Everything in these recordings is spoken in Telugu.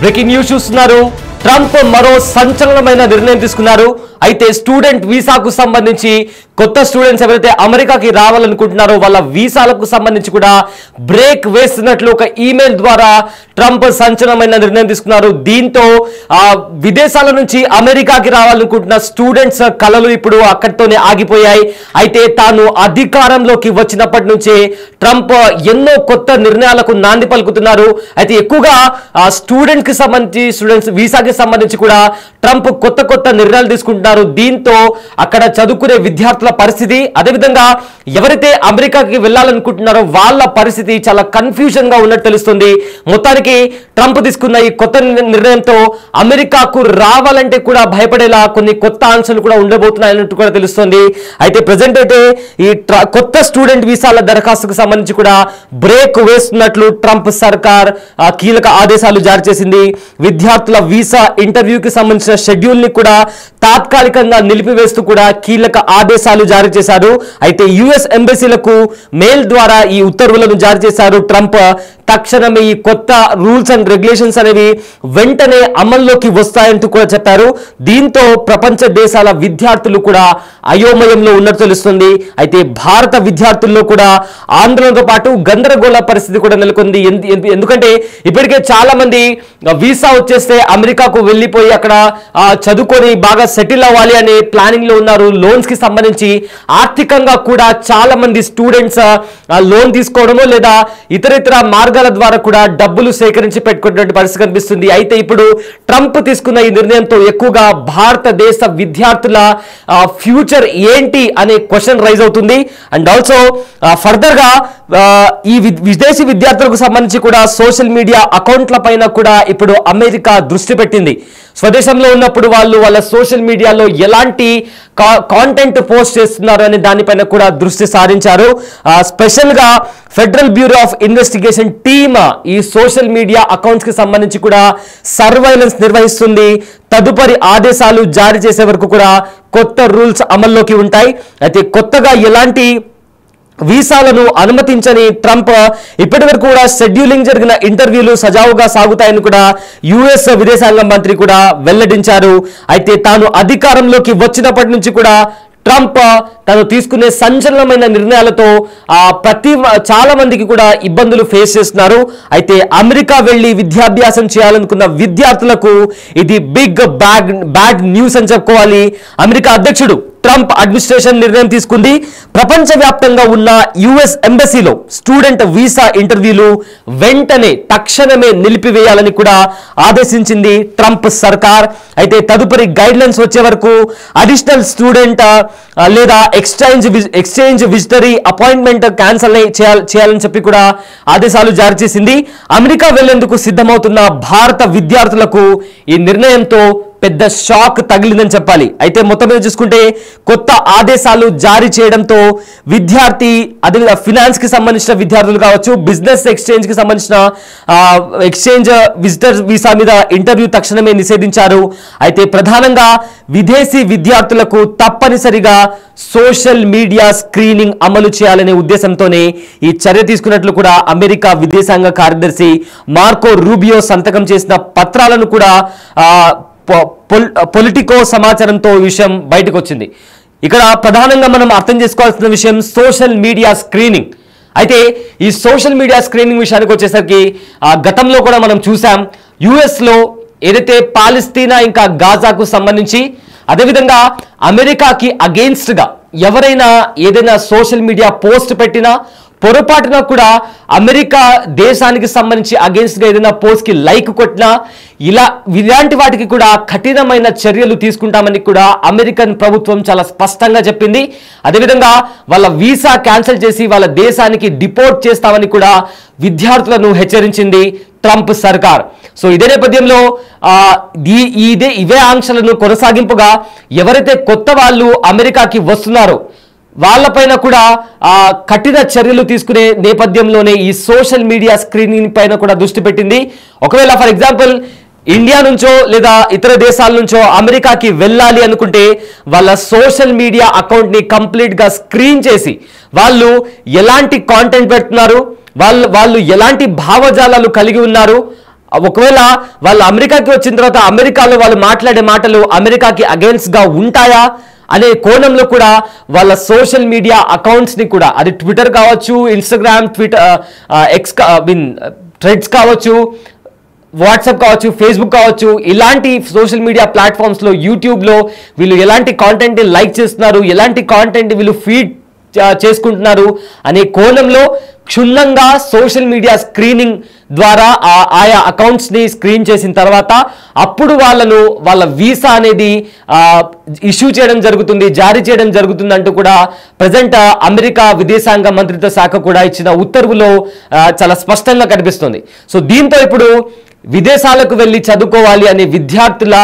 బ్రేకింగ్ న్యూస్ చూస్తున్నారు. ట్రంప్ మరో సంచలనమైన నిర్ణయం తీసుకున్నారు. అయితే స్టూడెంట్ వీసాకు సంబంధించి కొత్త స్టూడెంట్స్ ఎవరైతే అమెరికాకి రావాలనుకుంటున్నారో వాళ్ళ వీసాలకు సంబంధించి కూడా బ్రేక్ వేస్తున్నట్లు ఒక ఈమెయిల్ ద్వారా ట్రంప్ సంచలనమైన నిర్ణయం తీసుకున్నారు. దీంతో విదేశాల నుంచి అమెరికాకి రావాలనుకుంటున్న స్టూడెంట్స్ కలలు ఇప్పుడు అక్కడితోనే ఆగిపోయాయి. అయితే తాను అధికారంలోకి వచ్చినప్పటి నుంచే ట్రంప్ ఎన్నో కొత్త నిర్ణయాలకు నాంది పలుకుతున్నారు. అయితే ఎక్కువగా స్టూడెంట్ కి సంబంధించి స్టూడెంట్స్ వీసాకి సంబంధించి కూడా ట్రంప్ కొత్త కొత్త నిర్ణయాలు తీసుకుంటున్నారు. దీంతో అక్కడ చదువుకునే విద్యార్థుల పరిస్థితి, అదేవిధంగా ఎవరైతే అమెరికాకి వెళ్ళాలనుకుంటున్నారో వాళ్ళ పరిస్థితి చాలా కన్ఫ్యూజన్ గా ఉన్నట్టు తెలుస్తుంది. మొత్తానికి ట్రంప్ తీసుకున్న ఈ కొత్త నిర్ణయంతో అమెరికాకు రావాలంటే కూడా భయపడేలా కొన్ని కొత్త ఆంక్షలు కూడా ఉండబోతున్నాయన్నట్టు కూడా తెలుస్తుంది. అయితే ప్రజెంట్ అయితే ఈ కొత్త స్టూడెంట్ వీసాల దరఖాస్తుకు సంబంధించి కూడా బ్రేక్ వేస్తున్నట్లు ట్రంప్ సర్కార్ కీలక ఆదేశాలు జారీ చేసింది. విద్యార్థుల వీసా ఇంటర్వ్యూకి సంబంధించిన షెడ్యూల్ ని కూడా తాత్కాలికంగా నిలిపివేస్తూ కూడా కీలక ఆదేశాలు జారీ చేశారు. అయితే యుఎస్ ఎంబసీలకు మెయిల్ ద్వారా ఈ ఉత్తర్వులను జారీ చేశారు ట్రంప్. తక్షణమే ఈ కొత్త రూల్స్ అండ్ రెగ్యులేషన్స్ అనేవి వెంటనే అమల్లోకి వస్తాయంటూ కూడా చెప్పారు. దీంతో ప్రపంచ దేశాల విద్యార్థులు కూడా అయోమయంలో ఉన్నట్టు తెలుస్తుంది. అయితే భారత విద్యార్థుల్లో కూడా ఆందోళనతో పాటు గందరగోళ పరిస్థితి కూడా నెలకొంది. ఎందుకంటే ఇప్పటికే చాలా మంది వీసా వచ్చేస్తే అమెరికాకు వెళ్ళిపోయి అక్కడ చదువుకొని బాగా సెటిల్ అవ్వాలి అనే ప్లానింగ్ లో ఉన్నారు. లోన్స్ కి సంబంధించి ఆర్థికంగా కూడా చాలా మంది స్టూడెంట్స్ లోన్ తీసుకోవడమో లేదా ఇతర మార్గాల ద్వారా కూడా డబ్బులు సేకరించి పెట్టుకునే పరిస్థితి కనిపిస్తుంది. అయితే ఇప్పుడు ట్రంప్ తీసుకున్న ఈ నిర్ణయంతో ఎక్కువగా భారతదేశ విద్యార్థుల ఫ్యూచర్ ఏంటి అనే క్వశ్చన్ రైజ్ అవుతుంది. అండ్ ఆల్సో ఫర్దర్ గా ఈ విదేశీ విద్యార్థులకు సంబంధించి కూడా సోషల్ మీడియా అకౌంట్ల పైన కూడా ఇప్పుడు అమెరికా దృష్టి పెట్టింది. స్వదేశంలో ఉన్నప్పుడు వాళ్ళు వాళ్ళ సోషల్ మీడియాలో ఎలాంటి కాంటెంట్ పోస్ట్ చేస్తున్నారు అనే దానిపైన కూడా దృష్టి సారించారు. స్పెషల్ గా federal bureau of investigation team ఈ సోషల్ మీడియా అకౌంట్స్ కి సంబంధించి కూడా సర్వైలెన్స్ నిర్వహిస్తుంది. తదుపరి ఆదేశాలు జారీ చేసే వరకు కూడా కొత్త రూల్స్ అమల్లోకి ఉంటాయి. అయితే కొత్తగా ఎలాంటి వీసాలను అనుమతించని ట్రంప్ ఇప్పటి వరకు కూడా షెడ్యూలింగ్ జరిగిన ఇంటర్వ్యూలు సజావుగా సాగుతాయని కూడా యుఎస్ విదేశాంగ మంత్రి కూడా వెల్లడించారు. అయితే తాను అధికారంలోకి వచ్చినప్పటి నుంచి కూడా ట్రంప్ తను తీసుకునే సంచలనమైన నిర్ణయాలతో చాలా మందికి కూడా ఇబ్బందులు ఫేస్ చేస్తున్నారు. అయితే అమెరికా వెళ్లి విద్యాభ్యాసం చేయాలనుకున్న విద్యార్థులకు ఇది బిగ్ బ్యాడ్ న్యూస్ అని చెప్పుకోవాలి. అమెరికా అధ్యక్షుడు ట్రంప్ అడ్మినిస్ట్రేషన్ నిర్ణయం తీసుకుంది. ప్రపంచవ్యాప్తంగా ఉన్న యుఎస్ ఎంబసీలో స్టూడెంట్ వీసా ఇంటర్వ్యూలు వెంటనే తక్షణమే నిలిపివేయాలని కూడా ఆదేశించింది ట్రంప్ సర్కార్. అయితే తదుపరి గైడ్ లైన్స్ వచ్చే వరకు అడిషనల్ స్టూడెంట్ లేదా ఎక్స్చేంజ్ విజిటరీ అపాయింట్మెంట్ క్యాన్సిల్ చేయాలని చెప్పి కూడా ఆదేశాలు జారీ చేసింది. అమెరికా వెళ్లేందుకు సిద్ధమవుతున్న భారత విద్యార్థులకు ఈ నిర్ణయంతో పెద్ద షాక్ తగిలిందని చెప్పాలి. అయితే మొత్తం మీద చూసుకుంటే కొత్త ఆదేశాలు జారీ చేయడంతో విద్యార్థి అదే ఫినాన్స్ కి సంబంధించిన విద్యార్థులు కావచ్చు, బిజినెస్ ఎక్స్చేంజ్ కి సంబంధించిన ఎక్స్చేంజ్ విజిటర్ వీసా మీద ఇంటర్వ్యూ తక్షణమే నిషేధించారు. అయితే ప్రధానంగా విదేశీ విద్యార్థులకు తప్పనిసరిగా సోషల్ మీడియా స్క్రీనింగ్ అమలు చేయాలనే ఉద్దేశంతోనే ఈ చర్య తీసుకున్నట్లు కూడా అమెరికా విదేశాంగ కార్యదర్శి మార్కో రూబియో సంతకం చేసిన పత్రాలను కూడా పొలిటికో సమాచారంతో ఈ విషయం బయటకు వచ్చింది. ఇక్కడ ప్రధానంగా మనం అర్థం చేసుకోవాల్సిన విషయం సోషల్ మీడియా స్క్రీనింగ్. అయితే ఈ సోషల్ మీడియా స్క్రీనింగ్ విషయానికి వచ్చేసరికి గతంలో కూడా మనం చూసాం. యుఎస్ లో ఏదైతే పాలస్తీనా ఇంకా గాజాకు సంబంధించి, అదేవిధంగా అమెరికాకి అగెయిన్స్ట్ గా ఎవరైనా ఏదైనా సోషల్ మీడియా పోస్ట్ పెట్టినా పొరపాటున కూడా అమెరికా దేశానికి సంబంధించి అగెయిన్స్ట్ గా ఏదైనా పోస్ట్ కి లైక్ కొట్టినా ఇలాంటి వాటికి కూడా కఠినమైన చర్యలు తీసుకుంటామని కూడా అమెరికన్ ప్రభుత్వం చాలా స్పష్టంగా చెప్పింది. అదేవిధంగా వాళ్ళ వీసా క్యాన్సిల్ చేసి వాళ్ళ దేశానికి డిపోర్ట్ చేస్తామని కూడా విద్యార్థులను హెచ్చరించింది ట్రంప్ సర్కార్. సో ఇదే నేపథ్యంలో ఇవే ఆంక్షలను కొనసాగింపుగా ఎవరైతే కొత్త వాళ్ళు అమెరికాకి వస్తున్నారో వాళ్ళపైన కూడా కఠిన చర్యలు తీసుకునే నేపథ్యంలోనే ఈ సోషల్ మీడియా స్క్రీనింగ్ పైన కూడా దృష్టి పెట్టింది. ఒకవేళ ఫర్ ఎగ్జాంపుల్ ఇండియా నుంచో లేదా ఇతర దేశాల నుంచో అమెరికాకి వెళ్ళాలి అనుకుంటే వాళ్ళ సోషల్ మీడియా అకౌంట్ ని కంప్లీట్ గా స్క్రీన్ చేసి వాళ్ళు ఎలాంటి కాంటెంట్ పెడుతున్నారు, వాళ్ళు ఎలాంటి భావజాలాలు కలిగి ఉన్నారు ఒకవేళ వాళ్ళు అమెరికాకి వచ్చిన తర్వాత అమెరికాలో వాళ్ళు మాట్లాడే మాటలు అమెరికాకి అగైన్స్ గా ఉంటాయా అనే కోణంలో కూడా వాళ్ళ సోషల్ మీడియా అకౌంట్స్ ని కూడా, అది ట్విట్టర్ కావచ్చు, ఇన్స్టాగ్రామ్, థ్రెడ్స్ కావచ్చు, వాట్సాప్ కావచ్చు, ఫేస్బుక్ కావచ్చు, ఇలాంటి సోషల్ మీడియా ప్లాట్ఫామ్స్లో, యూట్యూబ్లో వీళ్ళు ఎలాంటి కాంటెంట్ లైక్ చేస్తున్నారు, ఎలాంటి కాంటెంట్ వీళ్ళు ఫీడ్ చేసుకుంటున్నారు అనే కోణంలో క్షుణ్ణంగా సోషల్ మీడియా స్క్రీనింగ్ ద్వారా ఆయా అకౌంట్స్ని స్క్రీన్ చేసిన తర్వాత అప్పుడు వాళ్ళ వీసా అనేది ఇష్యూ చేయడం జరుగుతుంది, జారీ చేయడం జరుగుతుంది అంటూ కూడా ప్రజెంట్ అమెరికా విదేశాంగ మంత్రిత్వ శాఖ కూడా ఇచ్చిన ఉత్తర్వులో చాలా స్పష్టంగా కనిపిస్తుంది. సో దీంతో ఇప్పుడు విదేశాలకు వెళ్ళి చదువుకోవాలి అనే విద్యార్థుల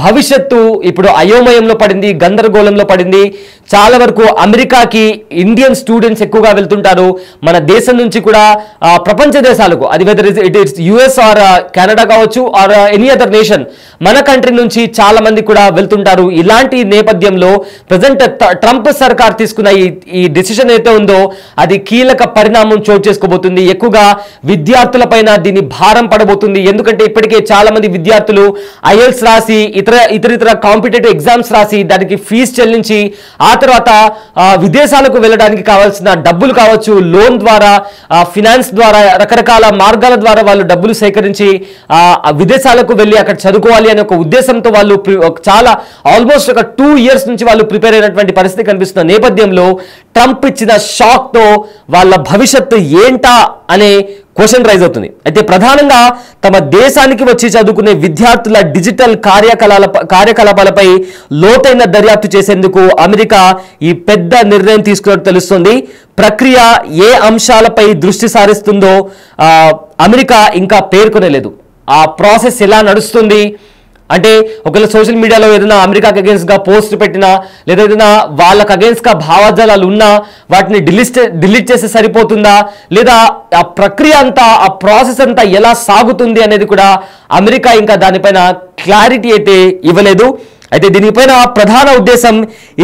భవిష్యత్తు ఇప్పుడు అయోమయంలో పడింది, గందరగోళంలో పడింది. చాలా వరకు అమెరికాకి ఇండియన్ స్టూడెంట్స్ ఎక్కువగా వెళ్తుంటారు. మన దేశం నుంచి కూడా ప్రపంచ దేశాలకు, అది whether it is US are Canada కావచ్చు ఆర్ ఎనీ అదర్ నేషన్, మన కంట్రీ నుంచి చాలా మంది కూడా వెళ్తుంటారు. ఇలాంటి నేపథ్యంలో ప్రజెంట్ ట్రంప్ సర్కార్ తీసుకున్న ఈ డెసిషన్ అయితే ఉందో అది కీలక పరిణామం చోటు చేసుకోబోతుంది. ఎక్కువగా విద్యార్థుల పైన దీని భారం పడబోతుంది. ఎందుకంటే ఇప్పటికే చాలా మంది విద్యార్థులు ఐఎల్స్ రాసి ఇతర కాంపిటేటివ్ ఎగ్జామ్స్ రాసి దానికి ఫీజు చెల్లించి ఆ తర్వాత విదేశాలకు వెళ్ళడానికి కావాల్సిన డబ్బులు కావచ్చు, లోన్ ద్వారా, ఫినాన్స్ ద్వారా, రకరకాల మార్గాల ద్వారా వాళ్ళు డబ్బులు సేకరించి విదేశాలకు వెళ్ళి అక్కడ చదువుకోవాలి అనే ఒక ఉద్దేశంతో వాళ్ళు చాలా ఆల్మోస్ట్ ఒక 2 years నుంచి వాళ్ళు ప్రిపేర్ అయినటువంటి పరిస్థితి కనిపిస్తున్న నేపథ్యంలో ట్రంప్ ఇచ్చిన షాక్ తో వాళ్ళ భవిష్యత్తు ఏంటా అనే క్వశ్చన్ రైజ్ అవుతుంది. అయితే ప్రధానంగా తమ దేశానికి వచ్చి చదువుకునే విద్యార్థుల డిజిటల్ కార్యకలాపాలపై లోతైన దర్యాప్తు చేసేందుకు అమెరికా ఈ పెద్ద నిర్ణయం తీసుకున్నట్టు తెలుస్తుంది. ప్రక్రియ ఏ అంశాలపై దృష్టి సారిస్తుందో అమెరికా ఇంకా పేర్కొనలేదు. ఆ ప్రాసెస్ ఎలా నడుస్తుంది అంటే ఒకవేళ సోషల్ మీడియాలో ఏదైనా అమెరికాకి అగేన్స్ట్ గా పోస్ట్ పెట్టినా లేదా ఏదైనా వాళ్ళకి అగేన్స్ట్ గా భావజాలాలు ఉన్నా వాటిని డిలీట్ చేస్తే సరిపోతుందా, లేదా ఆ ప్రక్రియ అంతా, ఆ ప్రాసెస్ అంతా ఎలా సాగుతుంది అనేది కూడా అమెరికా ఇంకా దానిపైన క్లారిటీ అయితే ఇవ్వలేదు. అయితే దీనిపైన ప్రధాన ఉద్దేశం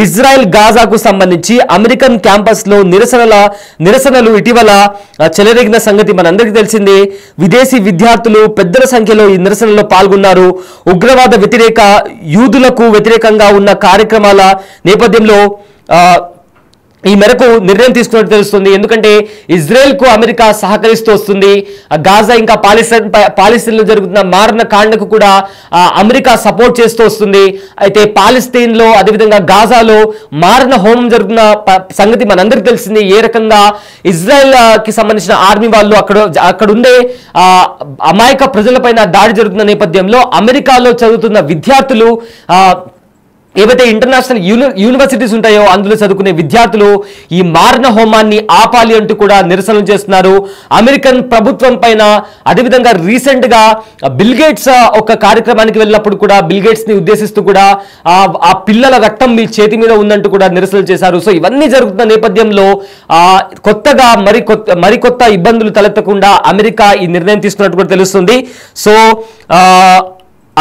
ఇజ్రాయెల్ గాజాకు సంబంధించి అమెరికన్ క్యాంపస్లో నిరసనలు ఇటీవల చెలరేగిన సంగతి మనందరికీ తెలిసిందే. విదేశీ విద్యార్థులు పెద్ద సంఖ్యలో ఈ నిరసనలో పాల్గొన్నారు. ఉగ్రవాద వ్యతిరేక, యూదులకు వ్యతిరేకంగా ఉన్న కార్యక్రమాల నేపథ్యంలో ఈ మేరకు నిర్ణయం తీసుకున్నట్టు తెలుస్తుంది. ఎందుకంటే ఇజ్రాయెల్ కు అమెరికా సహకరిస్తూ వస్తుంది. గాజా ఇంకా పాలస్తీన్లో జరుగుతున్న మారణ కాండకు కూడా అమెరికా సపోర్ట్ చేస్తూ వస్తుంది. అయితే పాలస్తీన్ లో అదేవిధంగా గాజాలో మారణ హోమం జరుగుతున్న సంగతి మనందరికీ తెలిసింది. ఏ రకంగా ఇజ్రాయెల్ కి సంబంధించిన ఆర్మీ వాళ్ళు అక్కడ ఉండే అమాయక ప్రజలపైన దాడి జరుగుతున్న నేపథ్యంలో అమెరికాలో చదువుతున్న విద్యార్థులు ఏవైతే ఇంటర్నేషనల్ యూనివర్సిటీస్ ఉంటాయో అందులో చదువుకునే విద్యార్థులు ఈ మారణ హోమాన్ని ఆపాలి అంటూ కూడా నిరసనలు చేస్తున్నారు. అమెరికన్ ప్రభుత్వం పైన, అదేవిధంగా రీసెంట్ గా బిల్ గేట్స్ ఒక కార్యక్రమానికి వెళ్ళినప్పుడు కూడా బిల్ గేట్స్ ని ఉద్దేశిస్తూ కూడా ఆ పిల్లల రక్తం మీ చేతి మీద ఉందంటూ కూడా నిరసనలు చేశారు. సో ఇవన్నీ జరుగుతున్న నేపథ్యంలో కొత్తగా మరికొత్త ఇబ్బందులు తలెత్తకుండా అమెరికా ఈ నిర్ణయం తీసుకున్నట్టు కూడా తెలుస్తుంది. సో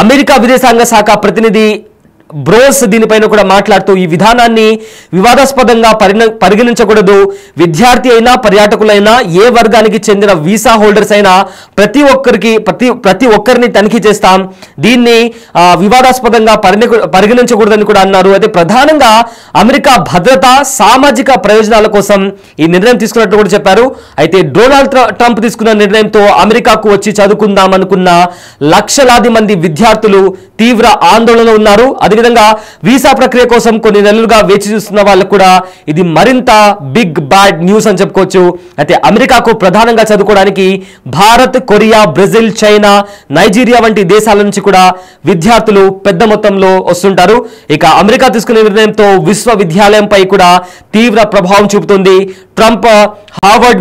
అమెరికా విదేశాంగ శాఖ ప్రతినిధి బ్రోస్ దీనిపైన కూడా మాట్లాడుతూ ఈ విధానాన్ని వివాదాస్పదంగా పరిగణించకూడదు. విద్యార్థి అయినా, పర్యాటకులైనా, ఏ వర్గానికి చెందిన వీసా హోల్డర్స్ అయినా ప్రతి ఒక్కరిని తనిఖీ చేస్తాం. దీన్ని వివాదాస్పదంగా పరిగణించకూడదని కూడా అన్నారు. అయితే ప్రధానంగా అమెరికా భద్రత, సామాజిక ప్రయోజనాల కోసం ఈ నిర్ణయం తీసుకున్నట్టు కూడా చెప్పారు. అయితే డొనాల్డ్ ట్రంప్ తీసుకున్న నిర్ణయంతో అమెరికాకు వచ్చి చదువుకుందాం అనుకున్న లక్షలాది మంది విద్యార్థులు తీవ్ర ఆందోళన ఉన్నారు. అదేవిధంగా వీసా ప్రక్రియ కోసం కొన్ని నెలలుగా వేచి చూస్తున్న వాళ్ళకు కూడా ఇది మరింత బిగ్ బ్యాడ్ న్యూస్ అని చెప్పుకోవచ్చు. అయితే అమెరికాకు ప్రధానంగా చదువుకోవడానికి Bharat, Korea, Brazil, China, Nigeria వంటి దేశాల నుంచి కూడా విద్యార్థులు పెద్ద మొత్తంలో వస్తుంటారు. ఇక అమెరికా తీసుకునే నిర్ణయంతో విశ్వవిద్యాలయంపై కూడా తీవ్ర ప్రభావం చూపుతుంది. ట్రంప్ హార్వర్డ్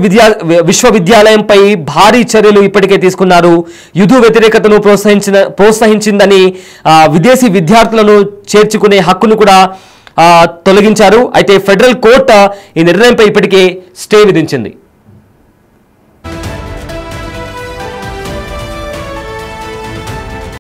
విశ్వవిద్యాలయంపై భారీ చర్యలు ఇప్పటికే తీసుకున్నారు. యుద్ధ వ్యతిరేకతను ప్రోత్సహించిందని విదేశీ విద్యార్థులను చేర్చుకునే హక్కును కూడా తొలగించారు. అయితే ఫెడరల్ కోర్టు ఈ నిర్ణయంపై ఇప్పటికే స్టే విధించింది.